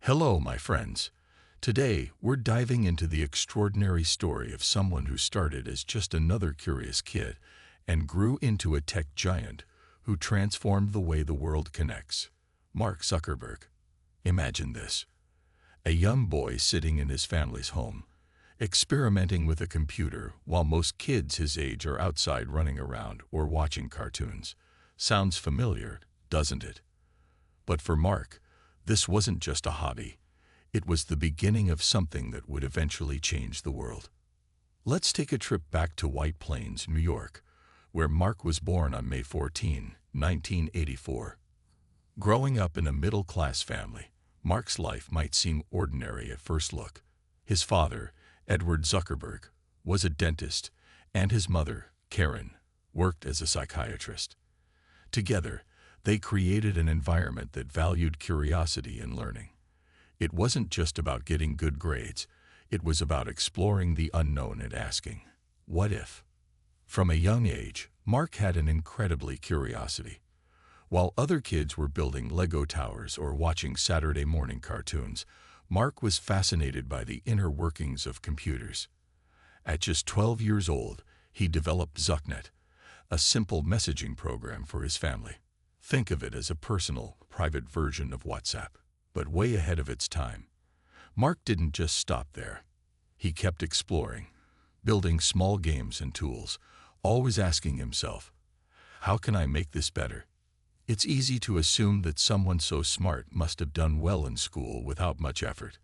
Hello, my friends. Today, we're diving into the extraordinary story of someone who started as just another curious kid and grew into a tech giant who transformed the way the world connects. Mark Zuckerberg. Imagine this. A young boy sitting in his family's home, experimenting with a computer while most kids his age are outside running around or watching cartoons. Sounds familiar, doesn't it? But for Mark, this wasn't just a hobby. It was the beginning of something that would eventually change the world. Let's take a trip back to White Plains, New York, where Mark was born on May 14, 1984. Growing up in a middle-class family, Mark's life might seem ordinary at first look. His father, Edward Zuckerberg, was a dentist, and his mother, Karen, worked as a psychiatrist. Together, they created an environment that valued curiosity and learning. It wasn't just about getting good grades, it was about exploring the unknown and asking, what if? From a young age, Mark had an incredibly curiosity. While other kids were building Lego towers or watching Saturday morning cartoons, Mark was fascinated by the inner workings of computers. At just 12 years old, he developed ZuckNet, a simple messaging program for his family. Think of it as a personal, private version of WhatsApp, but way ahead of its time. Mark didn't just stop there. He kept exploring, building small games and tools, always asking himself, how can I make this better? It's easy to assume that someone so smart must have done well in school without much effort.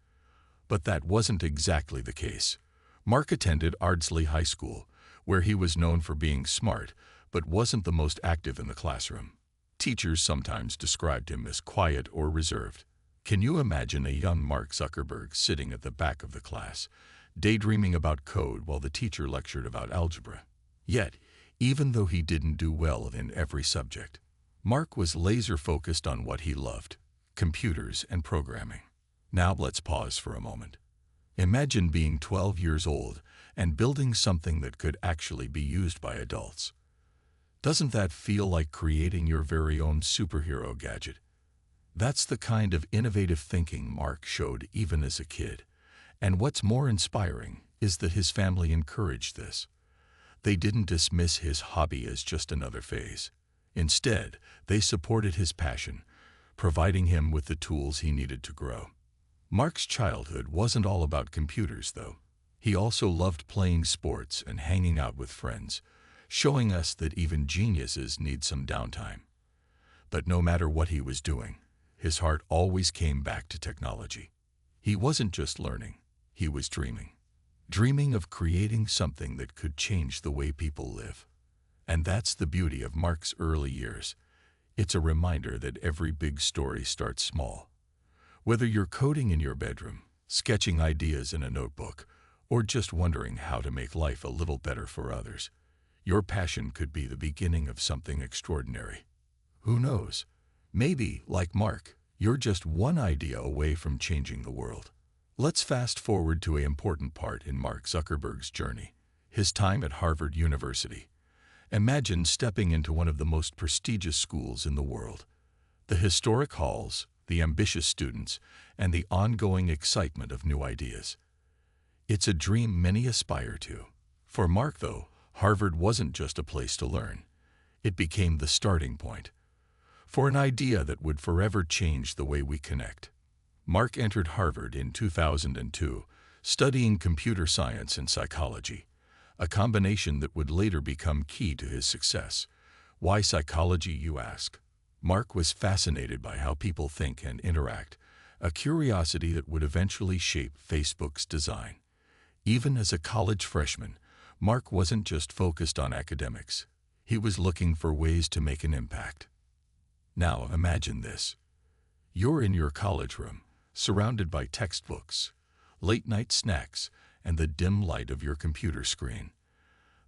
But that wasn't exactly the case. Mark attended Ardsley High School, where he was known for being smart, but wasn't the most active in the classroom. Teachers sometimes described him as quiet or reserved. Can you imagine a young Mark Zuckerberg sitting at the back of the class, daydreaming about code while the teacher lectured about algebra? Yet, even though he didn't do well in every subject, Mark was laser-focused on what he loved, computers and programming. Now let's pause for a moment. Imagine being 12 years old and building something that could actually be used by adults. Doesn't that feel like creating your very own superhero gadget? That's the kind of innovative thinking Mark showed even as a kid. And what's more inspiring is that his family encouraged this. They didn't dismiss his hobby as just another phase. Instead, they supported his passion, providing him with the tools he needed to grow. Mark's childhood wasn't all about computers, though. He also loved playing sports and hanging out with friends, showing us that even geniuses need some downtime. But no matter what he was doing, his heart always came back to technology. He wasn't just learning, he was dreaming. Dreaming of creating something that could change the way people live. And that's the beauty of Mark's early years. It's a reminder that every big story starts small. Whether you're coding in your bedroom, sketching ideas in a notebook, or just wondering how to make life a little better for others, your passion could be the beginning of something extraordinary. Who knows? Maybe, like Mark, you're just one idea away from changing the world. Let's fast forward to an important part in Mark Zuckerberg's journey, his time at Harvard University. Imagine stepping into one of the most prestigious schools in the world. The historic halls, the ambitious students, and the ongoing excitement of new ideas. It's a dream many aspire to. For Mark, though, Harvard wasn't just a place to learn. It became the starting point for an idea that would forever change the way we connect. Mark entered Harvard in 2002, studying computer science and psychology, a combination that would later become key to his success. Why psychology, you ask? Mark was fascinated by how people think and interact, a curiosity that would eventually shape Facebook's design. Even as a college freshman, Mark wasn't just focused on academics. He was looking for ways to make an impact. Now imagine this. You're in your college room, surrounded by textbooks, late-night snacks, and the dim light of your computer screen.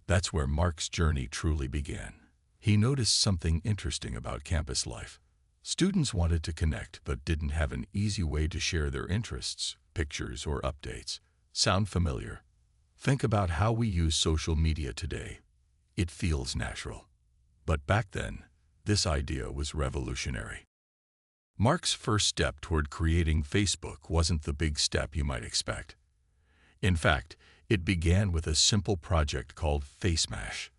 That's where Mark's journey truly began. He noticed something interesting about campus life. Students wanted to connect but didn't have an easy way to share their interests, pictures, or updates. Sound familiar? Think about how we use social media today. It feels natural. But back then, this idea was revolutionary. Mark's first step toward creating Facebook wasn't the big step you might expect. In fact, it began with a simple project called FaceMash.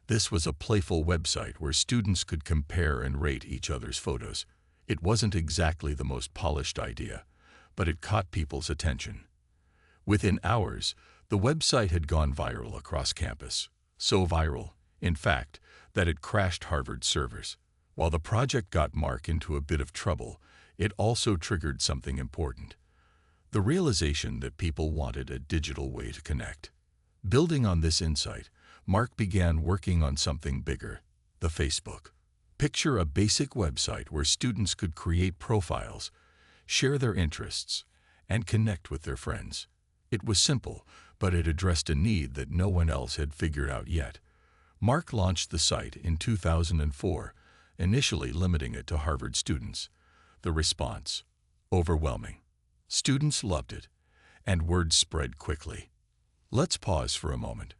This was a playful website where students could compare and rate each other's photos. It wasn't exactly the most polished idea, but it caught people's attention. Within hours, the website had gone viral across campus. So viral, in fact, that it crashed Harvard's servers. While the project got Mark into a bit of trouble, it also triggered something important: the realization that people wanted a digital way to connect. Building on this insight, Mark began working on something bigger: the Facebook. Picture a basic website where students could create profiles, share their interests, and connect with their friends. It was simple, but it addressed a need that no one else had figured out yet. Mark launched the site in 2004, initially limiting it to Harvard students. The response: overwhelming. Students loved it, and word spread quickly. Let's pause for a moment.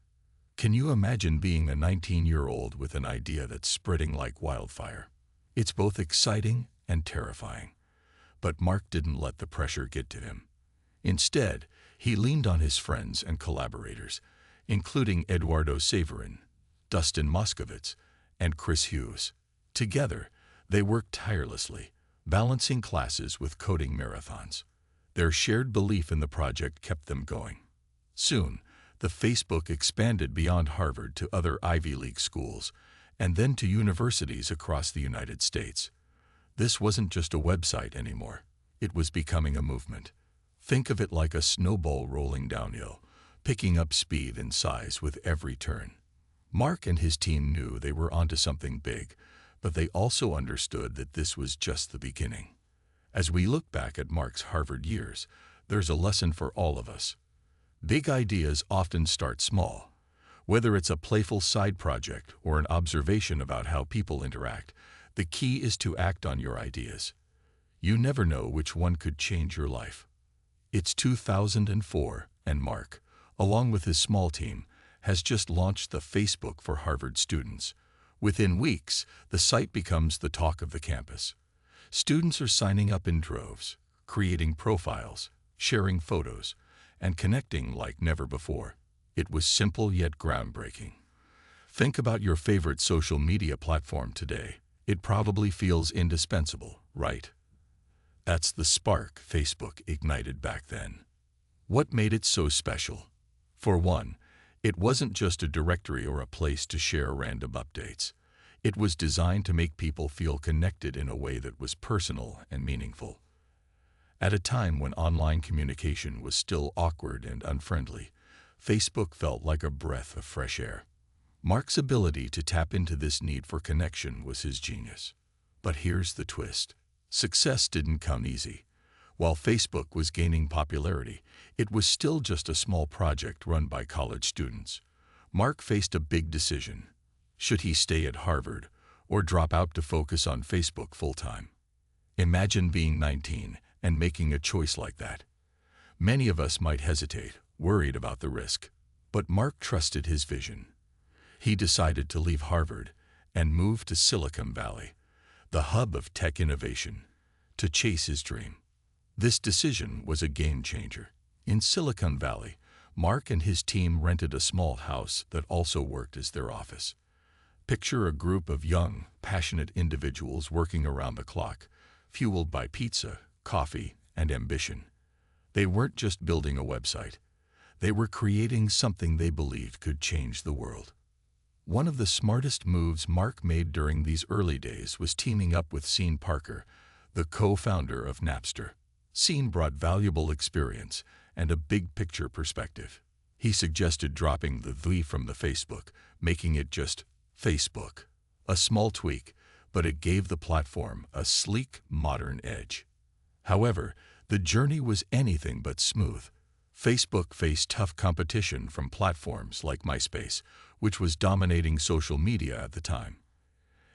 Can you imagine being a 19-year-old with an idea that's spreading like wildfire? It's both exciting and terrifying. But Mark didn't let the pressure get to him. Instead, he leaned on his friends and collaborators, including Eduardo Saverin, Dustin Moskovitz, and Chris Hughes. Together, they worked tirelessly, balancing classes with coding marathons. Their shared belief in the project kept them going. Soon, the Facebook expanded beyond Harvard to other Ivy League schools, and then to universities across the United States. This wasn't just a website anymore. It was becoming a movement. Think of it like a snowball rolling downhill, picking up speed and size with every turn. Mark and his team knew they were onto something big, but they also understood that this was just the beginning. As we look back at Mark's Harvard years, there's a lesson for all of us. Big ideas often start small. Whether it's a playful side project or an observation about how people interact, the key is to act on your ideas. You never know which one could change your life. It's 2004, and Mark, along with his small team, has just launched the Facebook for Harvard students. Within weeks, the site becomes the talk of the campus. Students are signing up in droves, creating profiles, sharing photos, and connecting like never before. It was simple yet groundbreaking. Think about your favorite social media platform today. It probably feels indispensable, right? That's the spark Facebook ignited back then. What made it so special? For one, it wasn't just a directory or a place to share random updates. It was designed to make people feel connected in a way that was personal and meaningful. At a time when online communication was still awkward and unfriendly, Facebook felt like a breath of fresh air. Mark's ability to tap into this need for connection was his genius. But here's the twist. Success didn't come easy. While Facebook was gaining popularity, it was still just a small project run by college students. Mark faced a big decision. Should he stay at Harvard or drop out to focus on Facebook full-time? Imagine being 19 and making a choice like that. Many of us might hesitate, worried about the risk. But Mark trusted his vision. He decided to leave Harvard and move to Silicon Valley, the hub of tech innovation, to chase his dream. This decision was a game changer. In Silicon Valley, Mark and his team rented a small house that also worked as their office. Picture a group of young, passionate individuals working around the clock, fueled by pizza, coffee, and ambition. They weren't just building a website. They were creating something they believed could change the world. One of the smartest moves Mark made during these early days was teaming up with Sean Parker, the co-founder of Napster. Sean brought valuable experience and a big-picture perspective. He suggested dropping the "the" from the Facebook, making it just Facebook. A small tweak, but it gave the platform a sleek, modern edge. However, the journey was anything but smooth. Facebook faced tough competition from platforms like MySpace, which was dominating social media at the time.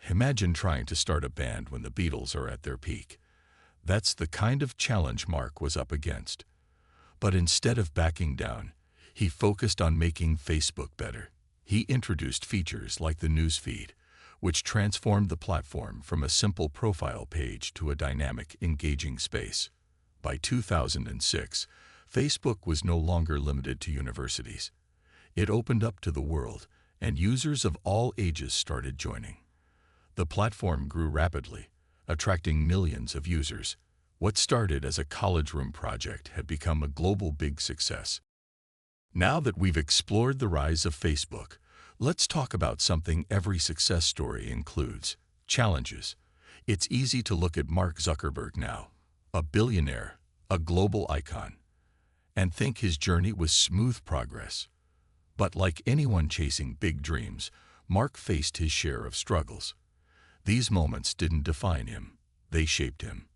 Imagine trying to start a band when the Beatles are at their peak. That's the kind of challenge Mark was up against. But instead of backing down, he focused on making Facebook better. He introduced features like the news feed, which transformed the platform from a simple profile page to a dynamic, engaging space. By 2006, Facebook was no longer limited to universities. It opened up to the world, and users of all ages started joining. The platform grew rapidly, attracting millions of users. What started as a college room project had become a global big success. Now that we've explored the rise of Facebook, let's talk about something every success story includes: challenges. It's easy to look at Mark Zuckerberg now, a billionaire, a global icon, and think his journey was smooth progress. But like anyone chasing big dreams, Mark faced his share of struggles. These moments didn't define him, they shaped him.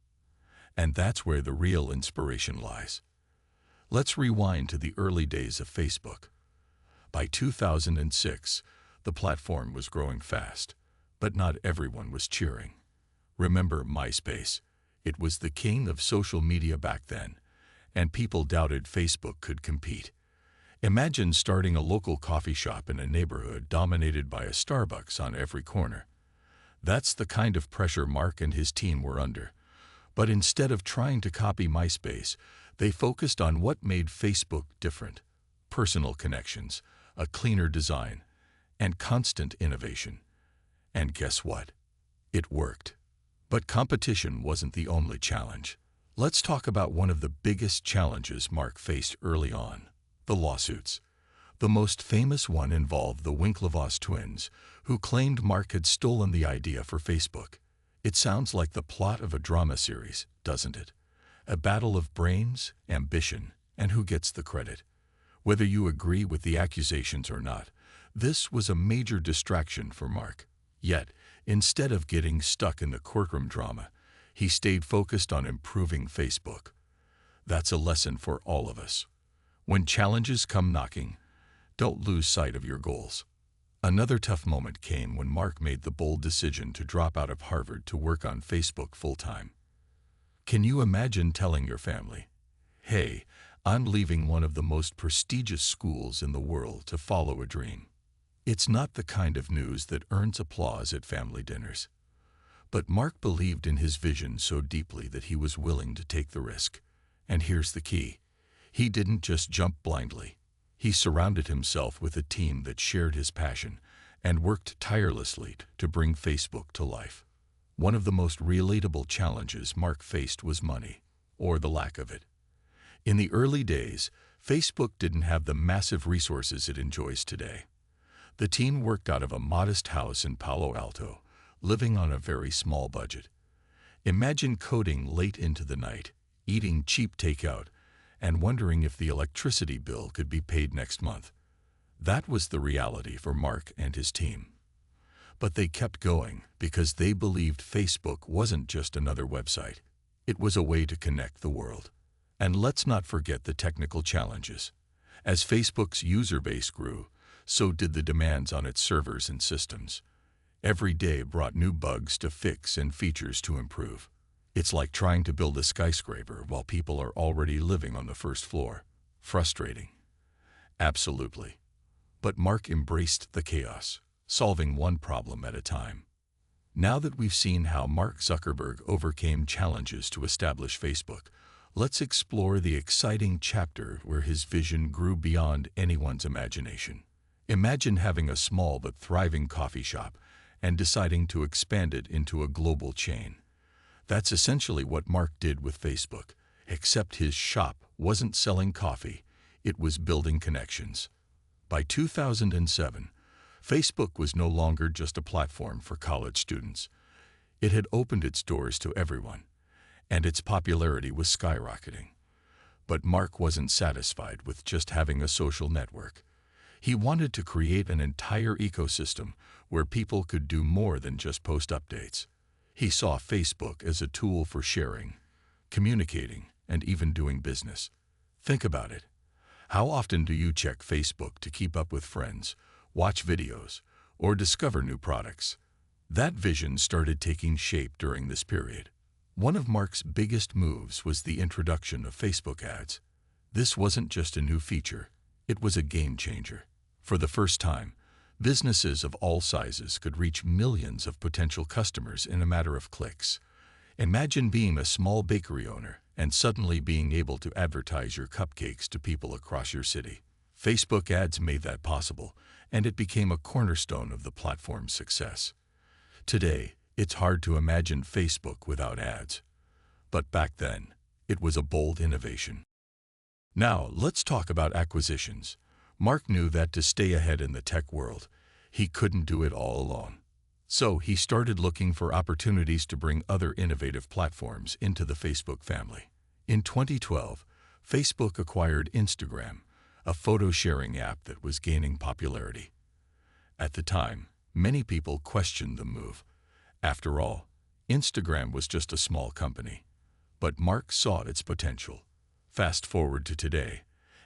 And that's where the real inspiration lies. Let's rewind to the early days of Facebook. By 2006, the platform was growing fast, but not everyone was cheering. Remember MySpace? It was the king of social media back then, and people doubted Facebook could compete. Imagine starting a local coffee shop in a neighborhood dominated by a Starbucks on every corner. That's the kind of pressure Mark and his team were under. But instead of trying to copy MySpace, they focused on what made Facebook different: personal connections, a cleaner design, and constant innovation. And guess what? It worked. But competition wasn't the only challenge. Let's talk about one of the biggest challenges Mark faced early on: the lawsuits. The most famous one involved the Winklevoss twins, who claimed Mark had stolen the idea for Facebook. It sounds like the plot of a drama series, doesn't it? A battle of brains, ambition, and who gets the credit. Whether you agree with the accusations or not, this was a major distraction for Mark. Yet, instead of getting stuck in the courtroom drama, he stayed focused on improving Facebook. That's a lesson for all of us. When challenges come knocking, don't lose sight of your goals. Another tough moment came when Mark made the bold decision to drop out of Harvard to work on Facebook full-time. Can you imagine telling your family, "Hey, I'm leaving one of the most prestigious schools in the world to follow a dream"? It's not the kind of news that earns applause at family dinners. But Mark believed in his vision so deeply that he was willing to take the risk. And here's the key: he didn't just jump blindly. He surrounded himself with a team that shared his passion and worked tirelessly to bring Facebook to life. One of the most relatable challenges Mark faced was money, or the lack of it. In the early days, Facebook didn't have the massive resources it enjoys today. The team worked out of a modest house in Palo Alto, living on a very small budget. Imagine coding late into the night, eating cheap takeout, and wondering if the electricity bill could be paid next month. That was the reality for Mark and his team. But they kept going because they believed Facebook wasn't just another website. It was a way to connect the world. And let's not forget the technical challenges. As Facebook's user base grew, so did the demands on its servers and systems. Every day brought new bugs to fix and features to improve. It's like trying to build a skyscraper while people are already living on the first floor. Frustrating. Absolutely. But Mark embraced the chaos, solving one problem at a time. Now that we've seen how Mark Zuckerberg overcame challenges to establish Facebook, let's explore the exciting chapter where his vision grew beyond anyone's imagination. Imagine having a small but thriving coffee shop and deciding to expand it into a global chain. That's essentially what Mark did with Facebook, except his shop wasn't selling coffee, it was building connections. By 2007, Facebook was no longer just a platform for college students. It had opened its doors to everyone, and its popularity was skyrocketing. But Mark wasn't satisfied with just having a social network. He wanted to create an entire ecosystem where people could do more than just post updates. He saw Facebook as a tool for sharing, communicating, and even doing business. Think about it. How often do you check Facebook to keep up with friends, watch videos, or discover new products? That vision started taking shape during this period. One of Mark's biggest moves was the introduction of Facebook ads. This wasn't just a new feature, it was a game changer. For the first time, Businesses of all sizes could reach millions of potential customers in a matter of clicks. Imagine being a small bakery owner and suddenly being able to advertise your cupcakes to people across your city. Facebook ads made that possible, and it became a cornerstone of the platform's success. Today, it's hard to imagine Facebook without ads. But back then, it was a bold innovation. Now, let's talk about acquisitions. Mark knew that to stay ahead in the tech world, he couldn't do it all alone. So he started looking for opportunities to bring other innovative platforms into the Facebook family. In 2012, Facebook acquired Instagram, a photo-sharing app that was gaining popularity. At the time, many people questioned the move. After all, Instagram was just a small company. But Mark saw its potential. Fast forward to today,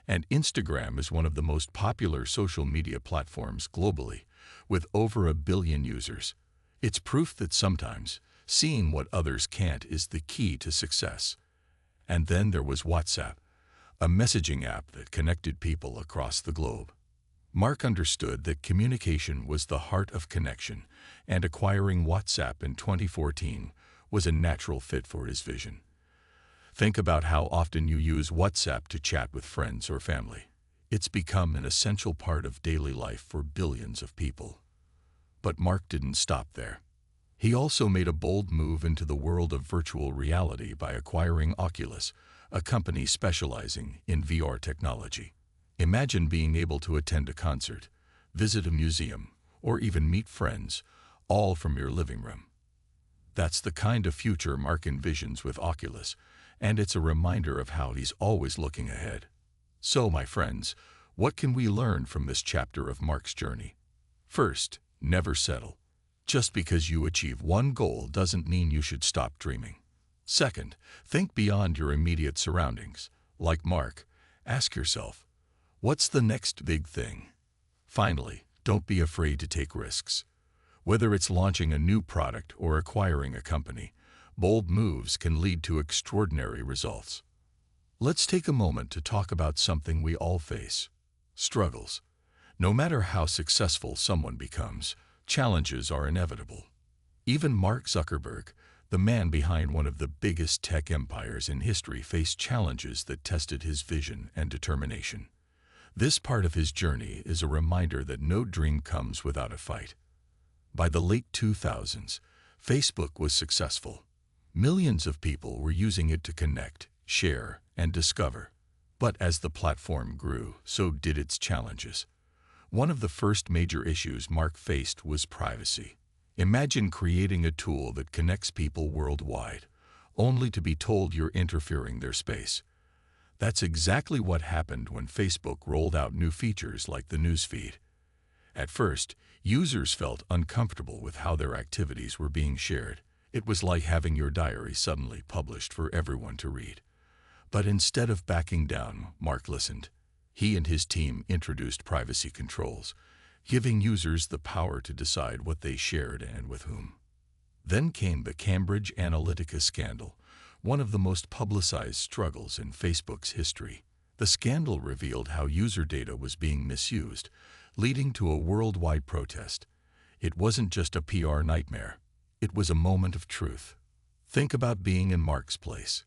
and Instagram is one of the most popular social media platforms globally, with over 1 billion users. It's proof that sometimes seeing what others can't is the key to success. And then there was WhatsApp, a messaging app that connected people across the globe. Mark understood that communication was the heart of connection, and acquiring WhatsApp in 2014 was a natural fit for his vision. Think about how often you use WhatsApp to chat with friends or family. It's become an essential part of daily life for billions of people. But Mark didn't stop there. He also made a bold move into the world of virtual reality by acquiring Oculus, a company specializing in VR technology. Imagine being able to attend a concert, visit a museum, or even meet friends, all from your living room. That's the kind of future Mark envisions with Oculus, and it's a reminder of how he's always looking ahead. So, my friends, what can we learn from this chapter of Mark's journey? First, never settle. Just because you achieve one goal doesn't mean you should stop dreaming. Second, think beyond your immediate surroundings. Like Mark, ask yourself, what's the next big thing? Finally, don't be afraid to take risks. Whether it's launching a new product or acquiring a company, bold moves can lead to extraordinary results. Let's take a moment to talk about something we all face: struggles. No matter how successful someone becomes, challenges are inevitable. Even Mark Zuckerberg, the man behind one of the biggest tech empires in history, faced challenges that tested his vision and determination. This part of his journey is a reminder that no dream comes without a fight. By the late 2000s, Facebook was successful. Millions of people were using it to connect, share, and discover. But as the platform grew, so did its challenges. One of the first major issues Mark faced was privacy. Imagine creating a tool that connects people worldwide, only to be told you're interfering their space. That's exactly what happened when Facebook rolled out new features like the newsfeed. At first, users felt uncomfortable with how their activities were being shared. It was like having your diary suddenly published for everyone to read. But instead of backing down, Mark listened. He and his team introduced privacy controls, giving users the power to decide what they shared and with whom. Then came the Cambridge Analytica scandal, one of the most publicized struggles in Facebook's history. The scandal revealed how user data was being misused, leading to a worldwide protest. It wasn't just a PR nightmare. It was a moment of truth. Think about being in Mark's place,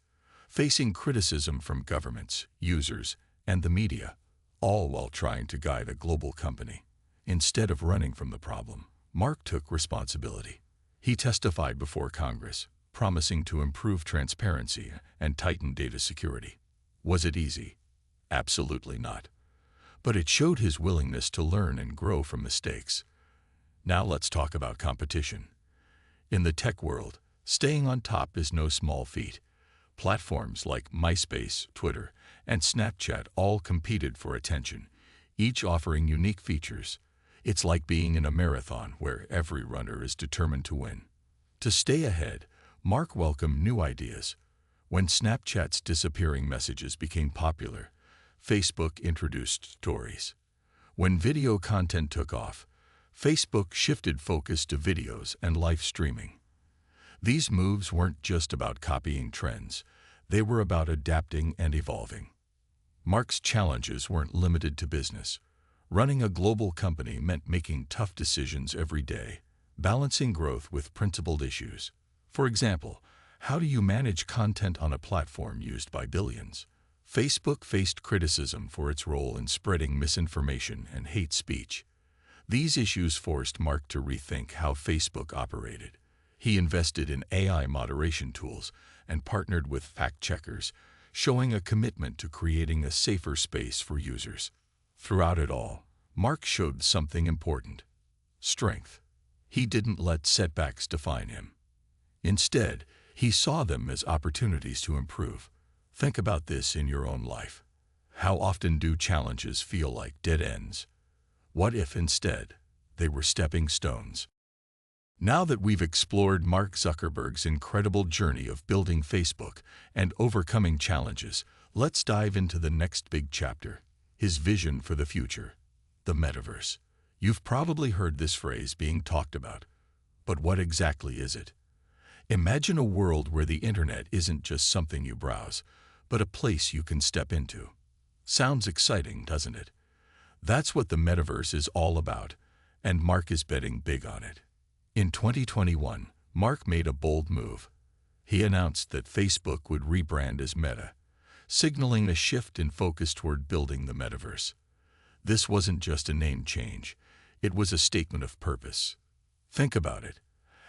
facing criticism from governments, users, and the media, all while trying to guide a global company. Instead of running from the problem, Mark took responsibility. He testified before Congress, promising to improve transparency and tighten data security. Was it easy? Absolutely not. But it showed his willingness to learn and grow from mistakes. Now let's talk about competition. In the tech world, staying on top is no small feat. Platforms like MySpace, Twitter, and Snapchat all competed for attention, each offering unique features. It's like being in a marathon where every runner is determined to win. To stay ahead, Mark welcomed new ideas. When Snapchat's disappearing messages became popular, Facebook introduced stories. When video content took off, Facebook shifted focus to videos and live streaming. These moves weren't just about copying trends, they were about adapting and evolving. Mark's challenges weren't limited to business. Running a global company meant making tough decisions every day, balancing growth with principled issues. For example, how do you manage content on a platform used by billions? Facebook faced criticism for its role in spreading misinformation and hate speech. These issues forced Mark to rethink how Facebook operated. He invested in AI moderation tools and partnered with fact-checkers, showing a commitment to creating a safer space for users. Throughout it all, Mark showed something important: strength. He didn't let setbacks define him. Instead, he saw them as opportunities to improve. Think about this in your own life. How often do challenges feel like dead ends? What if instead they were stepping stones? Now that we've explored Mark Zuckerberg's incredible journey of building Facebook and overcoming challenges, let's dive into the next big chapter: his vision for the future, the metaverse. You've probably heard this phrase being talked about, but what exactly is it? Imagine a world where the internet isn't just something you browse, but a place you can step into. Sounds exciting, doesn't it? That's what the metaverse is all about, and Mark is betting big on it. In 2021, Mark made a bold move. He announced that Facebook would rebrand as Meta, signaling a shift in focus toward building the metaverse. This wasn't just a name change, it was a statement of purpose. Think about it.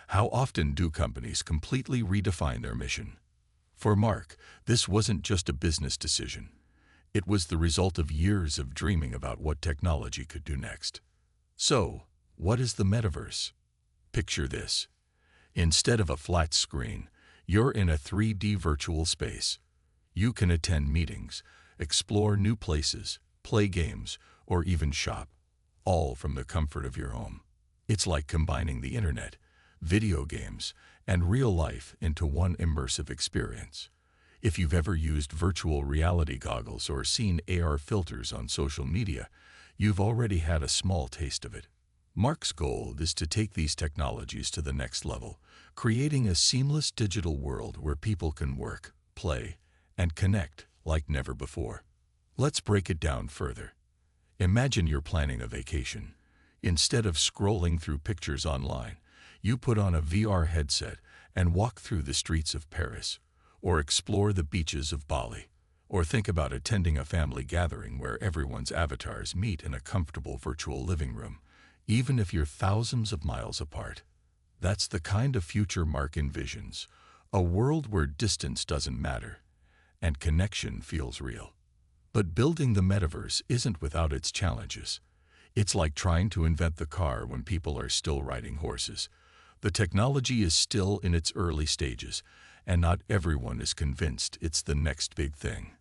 How often do companies completely redefine their mission? For Mark, this wasn't just a business decision. It was the result of years of dreaming about what technology could do next. So, what is the metaverse? Picture this. Instead of a flat screen, you're in a 3D virtual space. You can attend meetings, explore new places, play games, or even shop, all from the comfort of your home. It's like combining the internet, video games, and real life into one immersive experience. If you've ever used virtual reality goggles or seen AR filters on social media, you've already had a small taste of it. Mark's goal is to take these technologies to the next level, creating a seamless digital world where people can work, play, and connect like never before. Let's break it down further. Imagine you're planning a vacation. Instead of scrolling through pictures online, you put on a VR headset and walk through the streets of Paris, or explore the beaches of Bali, or think about attending a family gathering where everyone's avatars meet in a comfortable virtual living room, even if you're thousands of miles apart. That's the kind of future Mark envisions, a world where distance doesn't matter, and connection feels real. But building the metaverse isn't without its challenges. It's like trying to invent the car when people are still riding horses. The technology is still in its early stages, and not everyone is convinced it's the next big thing.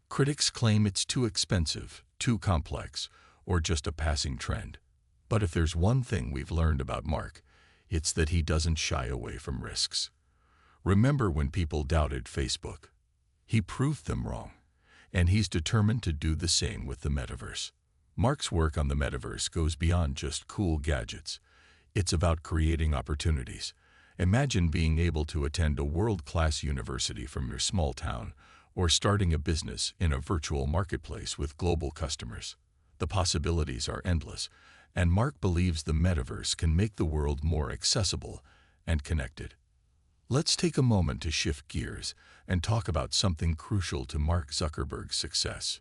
Critics claim it's too expensive, too complex, or just a passing trend. But if there's one thing we've learned about Mark, it's that he doesn't shy away from risks. Remember when people doubted Facebook? He proved them wrong, and he's determined to do the same with the metaverse. Mark's work on the metaverse goes beyond just cool gadgets. It's about creating opportunities. Imagine being able to attend a world-class university from your small town, or starting a business in a virtual marketplace with global customers. The possibilities are endless, and Mark believes the metaverse can make the world more accessible and connected. Let's take a moment to shift gears and talk about something crucial to Mark Zuckerberg's success: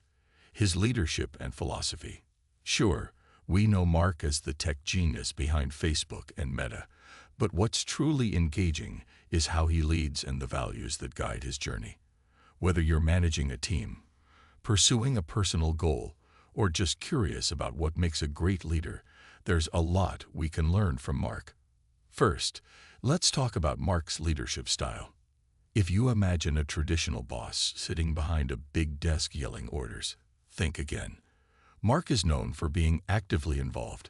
his leadership and philosophy. Sure, we know Mark as the tech genius behind Facebook and Meta, but what's truly engaging is how he leads and the values that guide his journey. Whether you're managing a team, pursuing a personal goal, or just curious about what makes a great leader, there's a lot we can learn from Mark. First, let's talk about Mark's leadership style. If you imagine a traditional boss sitting behind a big desk yelling orders, think again. Mark is known for being actively involved.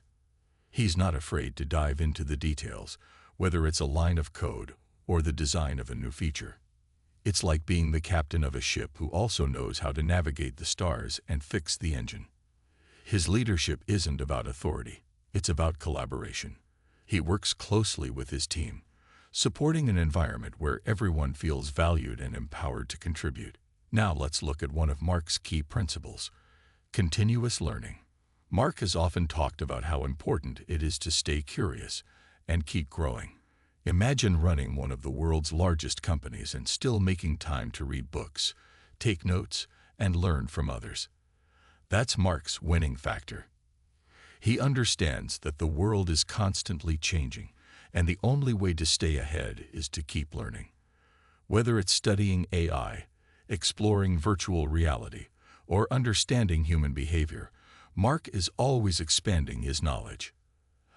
He's not afraid to dive into the details, whether it's a line of code or the design of a new feature. It's like being the captain of a ship who also knows how to navigate the stars and fix the engine. His leadership isn't about authority, it's about collaboration. He works closely with his team, supporting an environment where everyone feels valued and empowered to contribute. Now let's look at one of Mark's key principles: continuous learning. Mark has often talked about how important it is to stay curious and keep growing. Imagine running one of the world's largest companies and still making time to read books, take notes, and learn from others. That's Mark's winning factor. He understands that the world is constantly changing, and the only way to stay ahead is to keep learning. Whether it's studying AI, exploring virtual reality, or understanding human behavior, Mark is always expanding his knowledge.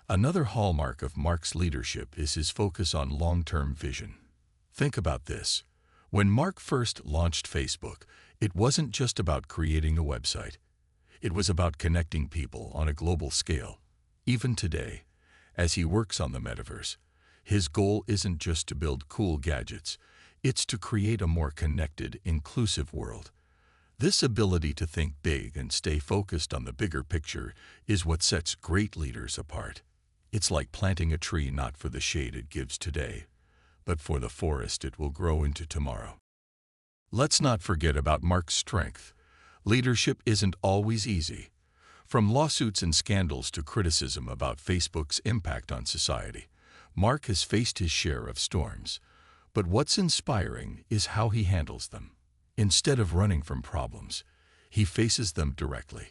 Another hallmark of Mark's leadership is his focus on long-term vision. Think about this. When Mark first launched Facebook, it wasn't just about creating a website. It was about connecting people on a global scale. Even today, as he works on the metaverse, his goal isn't just to build cool gadgets, it's to create a more connected, inclusive world. This ability to think big and stay focused on the bigger picture is what sets great leaders apart. It's like planting a tree not for the shade it gives today, but for the forest it will grow into tomorrow. Let's not forget about Mark's strength. Leadership isn't always easy. From lawsuits and scandals to criticism about Facebook's impact on society, Mark has faced his share of storms. But what's inspiring is how he handles them. Instead of running from problems, he faces them directly.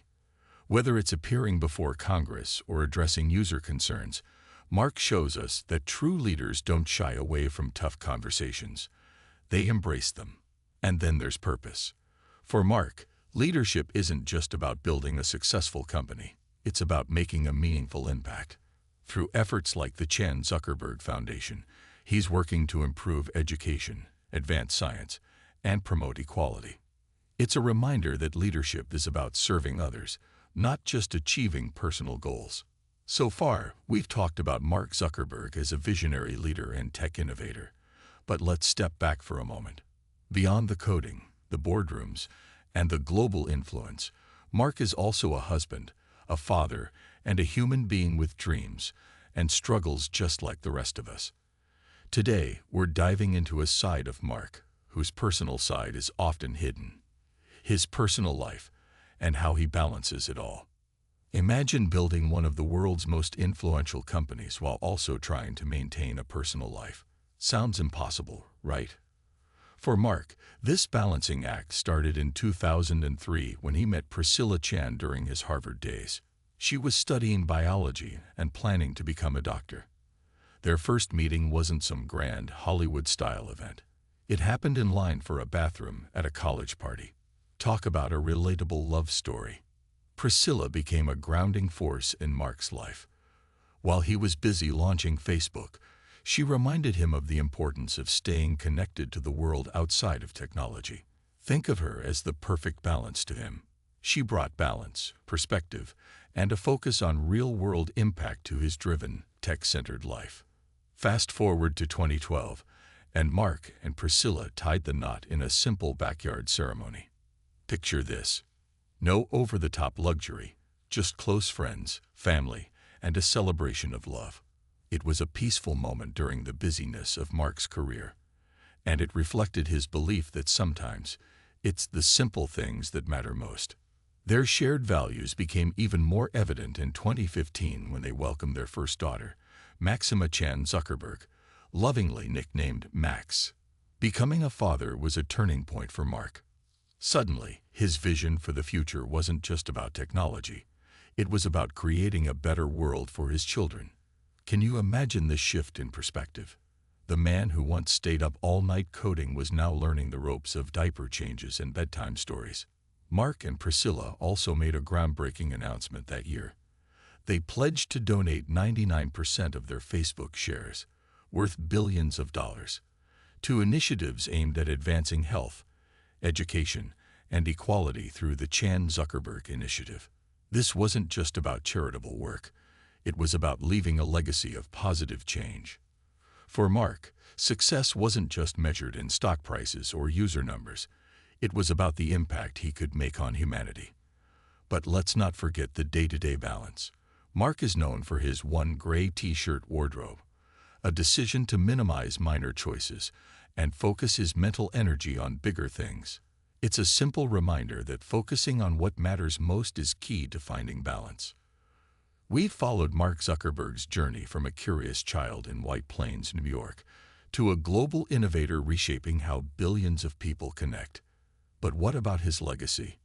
Whether it's appearing before Congress or addressing user concerns, Mark shows us that true leaders don't shy away from tough conversations. They embrace them. And then there's purpose. For Mark, leadership isn't just about building a successful company. It's about making a meaningful impact. Through efforts like the Zuckerberg Foundation, he's working to improve education, advance science, and promote equality. It's a reminder that leadership is about serving others, not just achieving personal goals. So far, we've talked about Mark Zuckerberg as a visionary leader and tech innovator. But let's step back for a moment. Beyond the coding, the boardrooms, and the global influence, Mark is also a husband, a father, and a human being with dreams and struggles just like the rest of us. Today, we're diving into a side of Mark, whose personal side is often hidden. His personal life, and how he balances it all. Imagine building one of the world's most influential companies while also trying to maintain a personal life. Sounds impossible, right? For Mark, this balancing act started in 2003 when he met Priscilla Chan during his Harvard days. She was studying biology and planning to become a doctor. Their first meeting wasn't some grand Hollywood-style event. It happened in line for a bathroom at a college party. Talk about a relatable love story. Priscilla became a grounding force in Mark's life. While he was busy launching Facebook, she reminded him of the importance of staying connected to the world outside of technology. Think of her as the perfect balance to him. She brought balance, perspective, and a focus on real-world impact to his driven, tech-centered life. Fast forward to 2012, and Mark and Priscilla tied the knot in a simple backyard ceremony. Picture this. No over-the-top luxury, just close friends, family, and a celebration of love. It was a peaceful moment during the busyness of Mark's career, and it reflected his belief that sometimes it's the simple things that matter most. Their shared values became even more evident in 2015 when they welcomed their first daughter, Maxima Chan Zuckerberg, lovingly nicknamed Max. Becoming a father was a turning point for Mark. Suddenly, his vision for the future wasn't just about technology. It was about creating a better world for his children. Can you imagine this shift in perspective? The man who once stayed up all night coding was now learning the ropes of diaper changes and bedtime stories. Mark and Priscilla also made a groundbreaking announcement that year. They pledged to donate 99% of their Facebook shares, worth billions of dollars, to initiatives aimed at advancing health, education, and equality through the Chan Zuckerberg Initiative. This wasn't just about charitable work. It was about leaving a legacy of positive change. For Mark, success wasn't just measured in stock prices or user numbers. It was about the impact he could make on humanity. But let's not forget the day-to-day balance. Mark is known for his one gray t-shirt wardrobe, a decision to minimize minor choices and focus his mental energy on bigger things. It's a simple reminder that focusing on what matters most is key to finding balance. We've followed Mark Zuckerberg's journey from a curious child in White Plains, New York, to a global innovator reshaping how billions of people connect. But what about his legacy?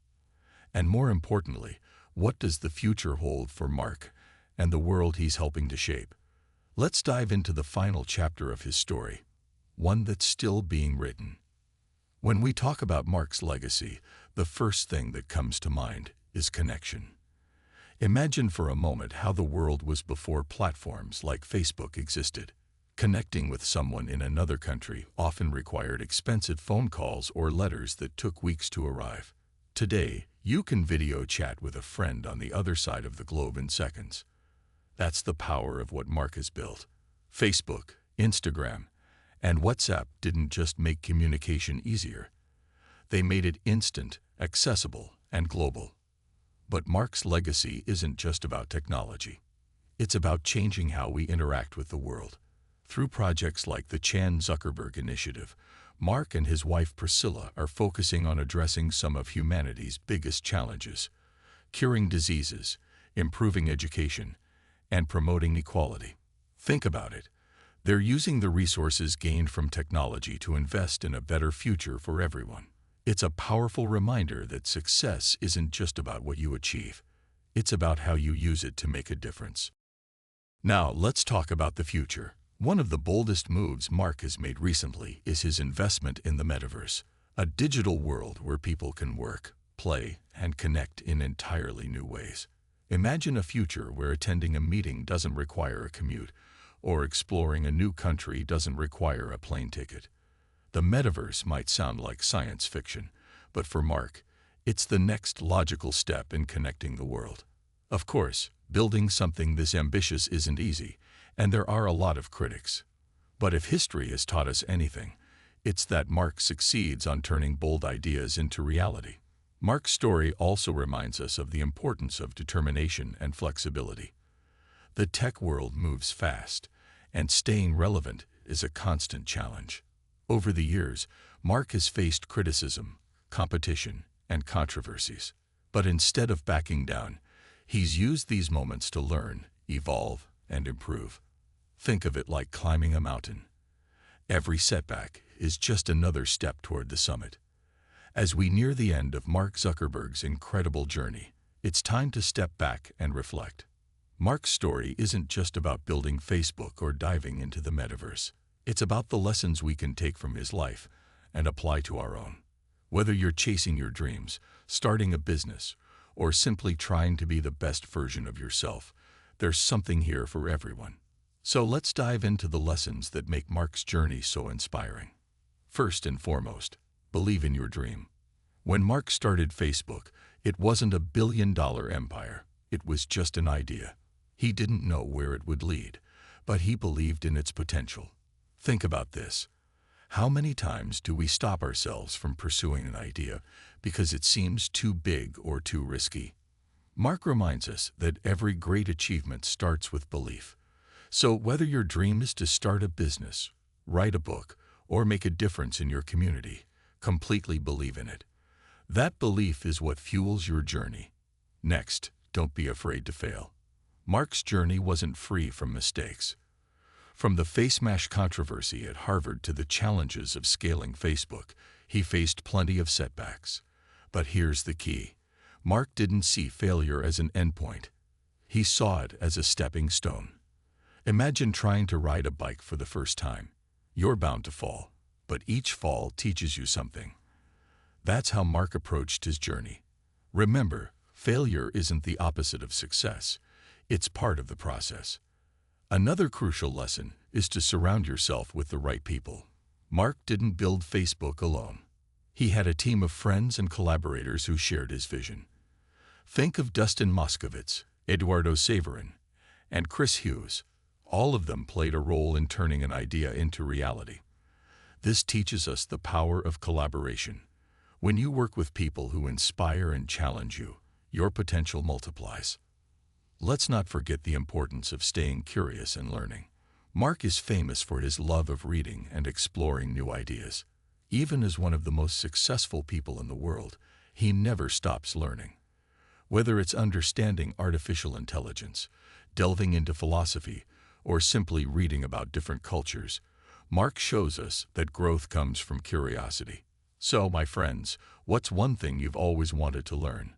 And more importantly, what does the future hold for Mark and the world he's helping to shape? Let's dive into the final chapter of his story, one that's still being written. When we talk about Mark's legacy, the first thing that comes to mind is connection. Imagine for a moment how the world was before platforms like Facebook existed. Connecting with someone in another country often required expensive phone calls or letters that took weeks to arrive. Today, you can video chat with a friend on the other side of the globe in seconds. That's the power of what Mark has built. Facebook, Instagram, and WhatsApp didn't just make communication easier. They made it instant, accessible, and global. But Mark's legacy isn't just about technology. It's about changing how we interact with the world. Through projects like the Chan Zuckerberg Initiative, Mark and his wife Priscilla are focusing on addressing some of humanity's biggest challenges: curing diseases, improving education, and promoting equality. Think about it. They're using the resources gained from technology to invest in a better future for everyone. It's a powerful reminder that success isn't just about what you achieve. It's about how you use it to make a difference. Now, let's talk about the future. One of the boldest moves Mark has made recently is his investment in the metaverse, a digital world where people can work, play, and connect in entirely new ways. Imagine a future where attending a meeting doesn't require a commute, or exploring a new country doesn't require a plane ticket. The metaverse might sound like science fiction, but for Mark, it's the next logical step in connecting the world. Of course, building something this ambitious isn't easy, and there are a lot of critics. But if history has taught us anything, it's that Mark succeeds on turning bold ideas into reality. Mark's story also reminds us of the importance of determination and flexibility. The tech world moves fast, and staying relevant is a constant challenge. Over the years, Mark has faced criticism, competition, and controversies. But instead of backing down, he's used these moments to learn, evolve, and improve. Think of it like climbing a mountain. Every setback is just another step toward the summit. As we near the end of Mark Zuckerberg's incredible journey, it's time to step back and reflect. Mark's story isn't just about building Facebook or diving into the metaverse. It's about the lessons we can take from his life and apply to our own. Whether you're chasing your dreams, starting a business, or simply trying to be the best version of yourself, there's something here for everyone. So let's dive into the lessons that make Mark's journey so inspiring. First and foremost, believe in your dream. When Mark started Facebook, it wasn't a billion-dollar empire. It was just an idea. He didn't know where it would lead, but he believed in its potential. Think about this. How many times do we stop ourselves from pursuing an idea because it seems too big or too risky? Mark reminds us that every great achievement starts with belief. So whether your dream is to start a business, write a book, or make a difference in your community, completely believe in it. That belief is what fuels your journey. Next, don't be afraid to fail. Mark's journey wasn't free from mistakes. From the face mask controversy at Harvard to the challenges of scaling Facebook, he faced plenty of setbacks. But here's the key. Mark didn't see failure as an endpoint. He saw it as a stepping stone. Imagine trying to ride a bike for the first time. You're bound to fall, but each fall teaches you something. That's how Mark approached his journey. Remember, failure isn't the opposite of success. It's part of the process. Another crucial lesson is to surround yourself with the right people. Mark didn't build Facebook alone. He had a team of friends and collaborators who shared his vision. Think of Dustin Moskovitz, Eduardo Saverin, and Chris Hughes. All of them played a role in turning an idea into reality. This teaches us the power of collaboration. When you work with people who inspire and challenge you, your potential multiplies. Let's not forget the importance of staying curious and learning. Mark is famous for his love of reading and exploring new ideas. Even as one of the most successful people in the world, he never stops learning. Whether it's understanding artificial intelligence, delving into philosophy, or simply reading about different cultures, Mark shows us that growth comes from curiosity. So, my friends, what's one thing you've always wanted to learn?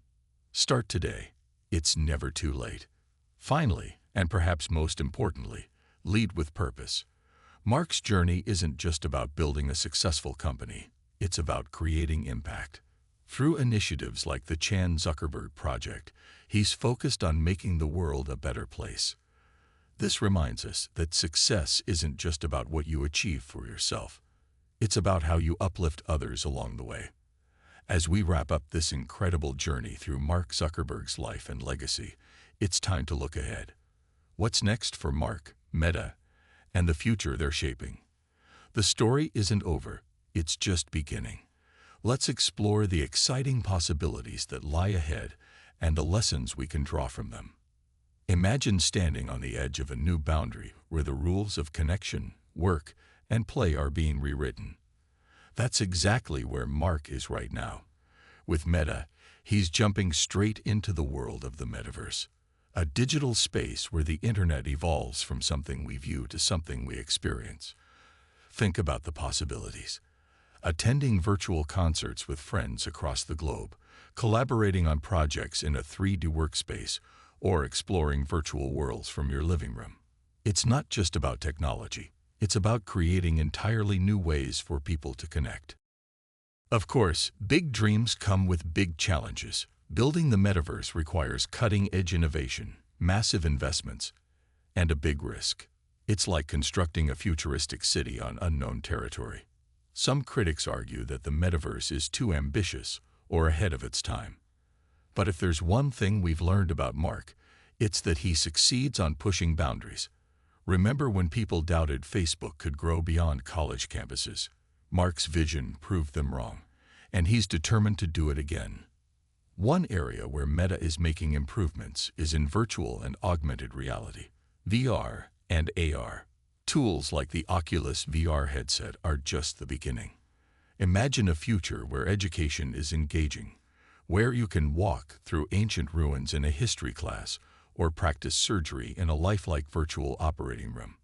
Start today. It's never too late. Finally, and perhaps most importantly, lead with purpose. Mark's journey isn't just about building a successful company, it's about creating impact. Through initiatives like the Chan Zuckerberg Project, he's focused on making the world a better place. This reminds us that success isn't just about what you achieve for yourself. It's about how you uplift others along the way. As we wrap up this incredible journey through Mark Zuckerberg's life and legacy, it's time to look ahead. What's next for Mark, Meta, and the future they're shaping? The story isn't over, it's just beginning. Let's explore the exciting possibilities that lie ahead and the lessons we can draw from them. Imagine standing on the edge of a new boundary where the rules of connection, work, and play are being rewritten. That's exactly where Mark is right now. With Meta, he's jumping straight into the world of the metaverse, a digital space where the internet evolves from something we view to something we experience. Think about the possibilities. Attending virtual concerts with friends across the globe, collaborating on projects in a 3D workspace, or exploring virtual worlds from your living room. It's not just about technology. It's about creating entirely new ways for people to connect. Of course, big dreams come with big challenges. Building the metaverse requires cutting-edge innovation, massive investments, and a big risk. It's like constructing a futuristic city on unknown territory. Some critics argue that the metaverse is too ambitious or ahead of its time. But if there's one thing we've learned about Mark, it's that he succeeds on pushing boundaries. Remember when people doubted Facebook could grow beyond college campuses? Mark's vision proved them wrong, and he's determined to do it again. One area where Meta is making improvements is in virtual and augmented reality, VR and AR. Tools like the Oculus VR headset are just the beginning. Imagine a future where education is engaging, where you can walk through ancient ruins in a history class or practice surgery in a lifelike virtual operating room.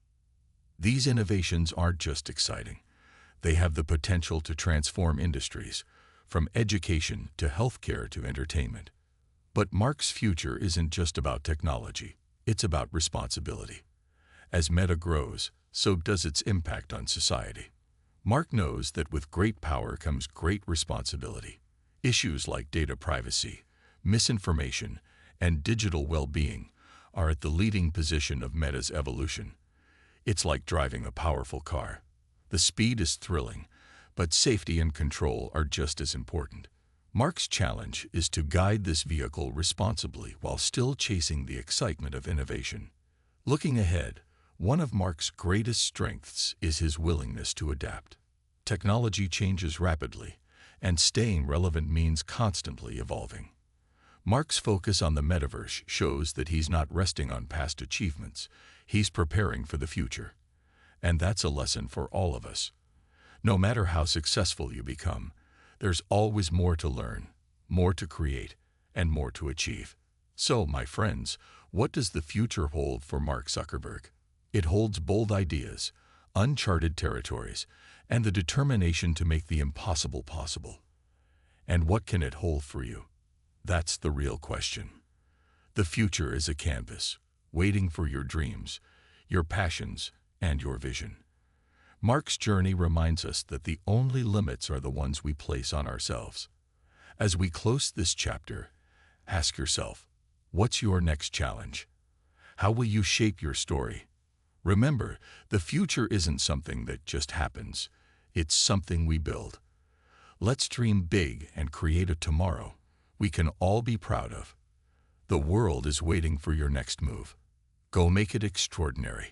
These innovations aren't just exciting. They have the potential to transform industries, from education to healthcare to entertainment. But Mark's future isn't just about technology. It's about responsibility. As Meta grows, so does its impact on society. Mark knows that with great power comes great responsibility. Issues like data privacy, misinformation, and digital well-being are at the leading position of Meta's evolution. It's like driving a powerful car. The speed is thrilling, but safety and control are just as important. Mark's challenge is to guide this vehicle responsibly while still chasing the excitement of innovation. Looking ahead, one of Mark's greatest strengths is his willingness to adapt. Technology changes rapidly, and staying relevant means constantly evolving. Mark's focus on the metaverse shows that he's not resting on past achievements, he's preparing for the future. And that's a lesson for all of us. No matter how successful you become, there's always more to learn, more to create, and more to achieve. So, my friends, what does the future hold for Mark Zuckerberg? It holds bold ideas, uncharted territories, and the determination to make the impossible possible. And what can it hold for you? That's the real question. The future is a canvas, waiting for your dreams, your passions, and your vision. Mark's journey reminds us that the only limits are the ones we place on ourselves. As we close this chapter, ask yourself, what's your next challenge? How will you shape your story? Remember, the future isn't something that just happens. It's something we build. Let's dream big and create a tomorrow we can all be proud of. The world is waiting for your next move. Go make it extraordinary.